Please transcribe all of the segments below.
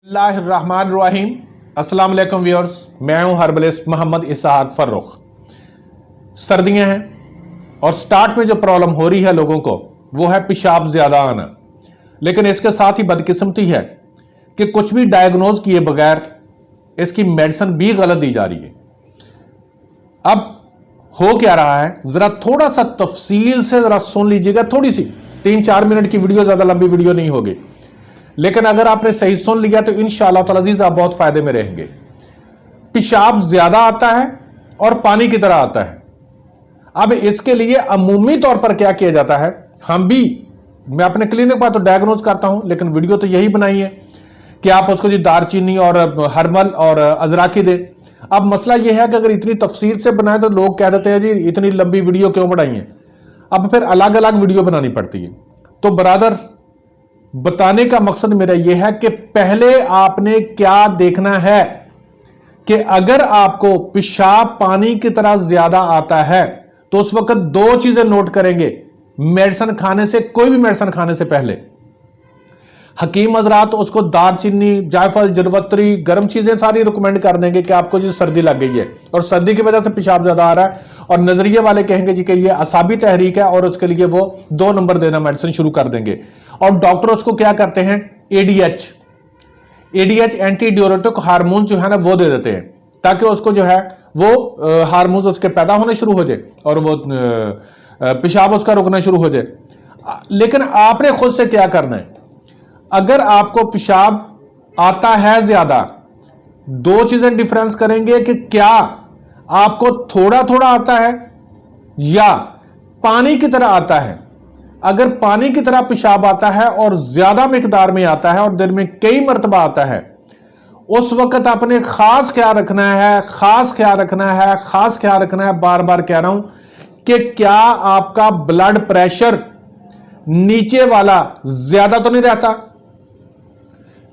बिस्मिल्लाहिर्रहमानिर्रहीम। अस्सलाम वालेकुम व्यूअर्स, मैं हूं हर्बलिस्ट मोहम्मद इसहाक फर्रुख। सर्दियां हैं और स्टार्ट में जो प्रॉब्लम हो रही है लोगों को वो है पेशाब ज्यादा आना, लेकिन इसके साथ ही बदकिस्मती है कि कुछ भी डायग्नोज किए बगैर इसकी मेडिसिन भी गलत दी जा रही है। अब हो क्या रहा है, जरा थोड़ा सा तफसील से जरा सुन लीजिएगा। थोड़ी सी 3-4 मिनट की वीडियो, ज्यादा लंबी वीडियो नहीं होगी, लेकिन अगर आपने सही सुन लिया तो इंशाअल्लाह ताला अजीज आप बहुत फायदे में रहेंगे। पेशाब ज्यादा आता है और पानी की तरह आता है। अब इसके लिए अमूमी तौर पर क्या किया जाता है, मैं अपने क्लिनिक पर तो डायग्नोज करता हूं, लेकिन वीडियो तो यही बनाई है कि आप उसको जी दारचीनी और हर्बल और अजराकी दे। अब मसला यह है कि अगर इतनी तफसील से बनाए तो लोग कह देते हैं जी इतनी लंबी वीडियो क्यों बनाई है। अब फिर अलग अलग वीडियो बनानी पड़ती है। तो बरादर, बताने का मकसद मेरा यह है कि पहले आपने क्या देखना है कि अगर आपको पेशाब पानी की तरह ज्यादा आता है तो उस वक्त दो चीजें नोट करेंगे मेडिसिन खाने से, कोई भी मेडिसिन खाने से पहले। हकीम हजरात उसको दारचीनी, जायफल, जरवत्री, गर्म चीजें सारी रिकमेंड कर देंगे कि आपको जी सर्दी लग गई है और सर्दी की वजह से पेशाब ज्यादा आ रहा है, और नजरिए वाले कहेंगे जी कि ये असाबी तहरीक है और उसके लिए वो 2 नंबर देना मेडिसिन शुरू कर देंगे। और डॉक्टर उसको क्या करते हैं, एडीएच एंटी ड्यूरेटिक हार्मोन जो है ना वो दे देते हैं, ताकि उसको जो है वो हार्मोन उसके पैदा होने शुरू हो जाए और वो पेशाब उसका रुकना शुरू हो जाए। लेकिन आपने खुद से क्या करना है, अगर आपको पेशाब आता है ज्यादा, दो चीजें डिफरेंस करेंगे कि क्या आपको थोड़ा थोड़ा आता है या पानी की तरह आता है। अगर पानी की तरह पेशाब आता है और ज्यादा मिकदार में आता है और दिन में कई मरतबा आता है, उस वक्त आपने खास ख्याल रखना है, खास ख्याल रखना है, खास ख्याल रखना है। बार बार कह रहा हूं कि क्या आपका ब्लड प्रेशर नीचे वाला ज्यादा तो नहीं रहता।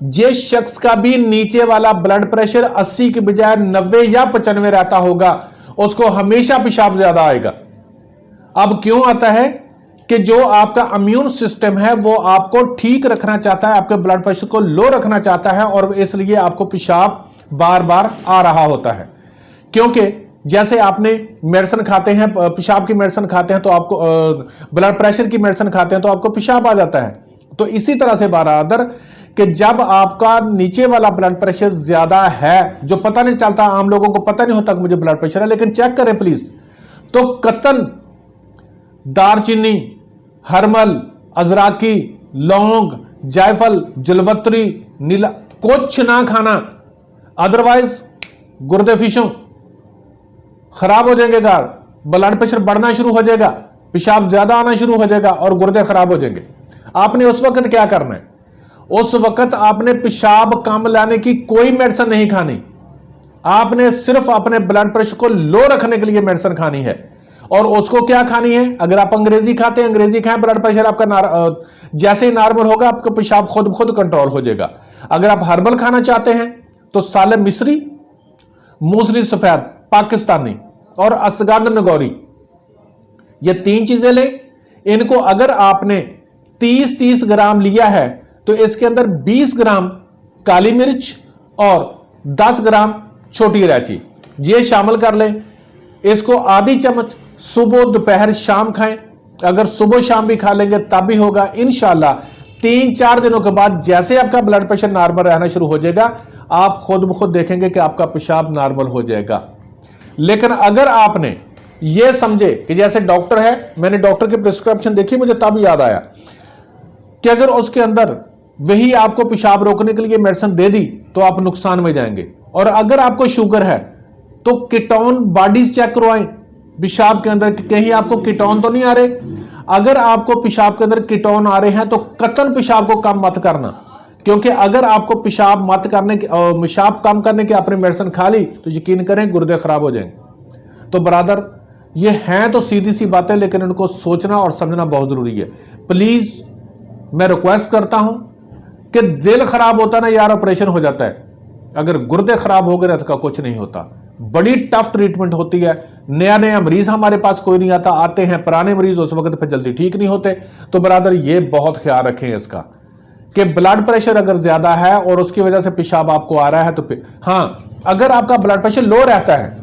जिस शख्स का भी नीचे वाला ब्लड प्रेशर 80 के बजाय 90 या 95 रहता होगा, उसको हमेशा पेशाब ज्यादा आएगा। अब क्यों आता है कि जो आपका इम्यून सिस्टम है वो आपको ठीक रखना चाहता है, आपके ब्लड प्रेशर को लो रखना चाहता है, और इसलिए आपको पेशाब बार बार आ रहा होता है। क्योंकि जैसे आपने मेडिसिन खाते हैं, पेशाब की मेडिसिन खाते हैं तो आपको ब्लड प्रेशर की मेडिसिन खाते हैं तो आपको पेशाब आ जाता है। तो इसी तरह से बराबर कि जब आपका नीचे वाला ब्लड प्रेशर ज्यादा है, जो पता नहीं चलता, आम लोगों को पता नहीं होता कि मुझे ब्लड प्रेशर है, लेकिन चेक करें प्लीज, तो कतन दारचीनी, हर्बल, अजराकी, लौंग, जायफल, जलवत्री, नीला कुछ ना खाना, अदरवाइज गुर्दे फिशों खराब हो जाएंगे, ब्लड प्रेशर बढ़ना शुरू हो जाएगा, पेशाब ज्यादा आना शुरू हो जाएगा और गुर्दे खराब हो जाएंगे। आपने उस वक्त क्या करना है, उस वक्त आपने पेशाब कम लाने की कोई मेडिसिन नहीं खानी, आपने सिर्फ अपने ब्लड प्रेशर को लो रखने के लिए मेडिसिन खानी है। और उसको क्या खानी है, अगर आप अंग्रेजी खाते हैं अंग्रेजी खाएं, ब्लड प्रेशर आपका जैसे ही नॉर्मल होगा आपका पेशाब खुद खुद कंट्रोल हो जाएगा। अगर आप हर्बल खाना चाहते हैं तो साले मिस्री, मूसली सफेद पाकिस्तानी और असगंध नगौरी, ये 3 चीजें लें। इनको अगर आपने 30-30 ग्राम लिया है तो इसके अंदर 20 ग्राम काली मिर्च और 10 ग्राम छोटी इलायची ये शामिल कर लें। इसको आधी चम्मच सुबह दोपहर शाम खाएं। अगर सुबह शाम भी खा लेंगे तब भी होगा। इंशाल्लाह 3-4 दिनों के बाद जैसे आपका ब्लड प्रेशर नॉर्मल रहना शुरू हो जाएगा, आप खुद ब खुद देखेंगे कि आपका पेशाब नॉर्मल हो जाएगा। लेकिन अगर आपने ये समझे कि जैसे डॉक्टर है, मैंने डॉक्टर की प्रिस्क्रिप्शन देखी, मुझे तब याद आया कि अगर उसके अंदर वही आपको पेशाब रोकने के लिए मेडिसिन दे दी तो आप नुकसान में जाएंगे। और अगर आपको शुगर है तो कीटोन बॉडीज चेक करवाएं पेशाब के अंदर, कहीं आपको कीटोन तो नहीं आ रहे। अगर आपको पेशाब के अंदर कीटोन आ रहे हैं तो कतन पेशाब को कम मत करना, क्योंकि अगर आपको पेशाब कम करने की आपने मेडिसिन खा ली तो यकीन करें गुर्दे खराब हो जाएंगे। तो बरादर, ये हैं तो सीधी सी बातें, लेकिन इनको सोचना और समझना बहुत जरूरी है। प्लीज मैं रिक्वेस्ट करता हूं कि दिल खराब होता ना यार, ऑपरेशन हो जाता है, अगर गुर्दे खराब हो गए तो कुछ नहीं होता। बड़ी टफ ट्रीटमेंट होती है। नया नया मरीज हमारे पास कोई नहीं आता, आते हैं पुराने मरीज, उस वक्त फिर जल्दी ठीक नहीं होते। तो बरादर ये बहुत ख्याल रखें इसका कि ब्लड प्रेशर अगर ज्यादा है और उसकी वजह से पेशाब आपको आ रहा है तो फिर हाँ, अगर आपका ब्लड प्रेशर लो रहता है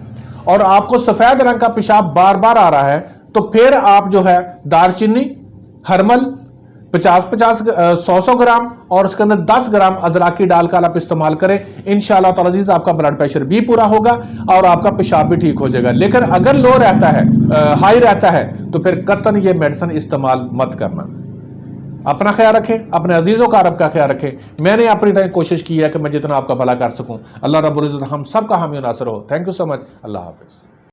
और आपको सफेद रंग का पेशाब बार बार आ रहा है तो फिर आप जो है दालचीनी, हरमल 50-50 100 ग्राम और उसके अंदर 10 ग्राम अजरक की डाल का आप इस्तेमाल करें। इंशाल्लाह ताला अजीज आपका ब्लड प्रेशर भी पूरा होगा और आपका पेशाब भी ठीक हो जाएगा। लेकिन अगर लो रहता है, हाई रहता है, तो फिर कतन ये मेडिसिन इस्तेमाल मत करना। अपना ख्याल रखें, अपने अजीजों का रब का ख्याल रखें। मैंने अपनी तरह कोशिश की है कि मैं जितना आपका भला कर सकूं। अल्लाह रब्बुल इज्जत हम सब का हामी नासर हो। Thank you so much. Allah Hafiz.